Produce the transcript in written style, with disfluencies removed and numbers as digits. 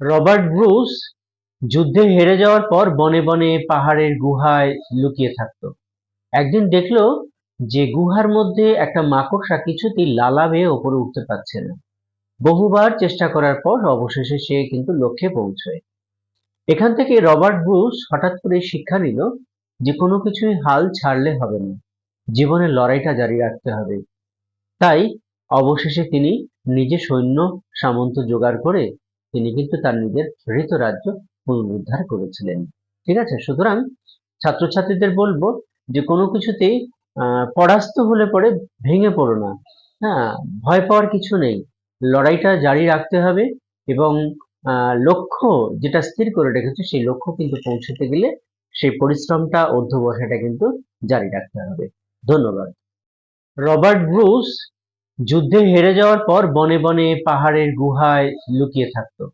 Robert Bruce যুদ্ধে হেরে যাওয়ার পর বনে বনে পাহাড়ের গুহায় লুকিয়ে থাকতো। একদিন দেখলো যে গুহার মধ্যে একটা মাকড়সা কিছুতেই লালা বেয়ে ওপরে উঠতে পারছে না। বহুবার চেষ্টা করার পর অবশেষে সে কিন্তু লক্ষ্যে পৌঁছয়। এখান থেকে রবার্ট ব্রুস হঠাৎ করে শিক্ষা নিল যে কোনো কিছুই হাল ছাড়লে হবে না, জীবনের লড়াইটা জারি রাখতে হবে। তাই অবশেষে তিনি নিজে সৈন্য সামন্ত জোগাড় করে তিনি কিন্তু তার নিজের হৃত রাজ্য পুনরুদ্ধার করেছিলেন। ঠিক আছে, সুতরাং ছাত্রছাত্রীদের বলবো যে কোনো কিছুতেই পরাস্ত হলে পরে ভেঙে পড়ো না। হ্যাঁ, ভয় পাওয়ার কিছু নেই, লড়াইটা জারি রাখতে হবে এবং লক্ষ্য যেটা স্থির করে রেখেছে সেই লক্ষ্য কিন্তু পৌঁছতে গেলে সেই পরিশ্রমটা অধ্যবসায়টা কিন্তু জারি রাখতে হবে। ধন্যবাদ। রবার্ট ব্রুস যুদ্ধে হেরে যাওয়ার পর বনে বনে পাহাড়ের গুহায় লুকিয়ে থাকতো।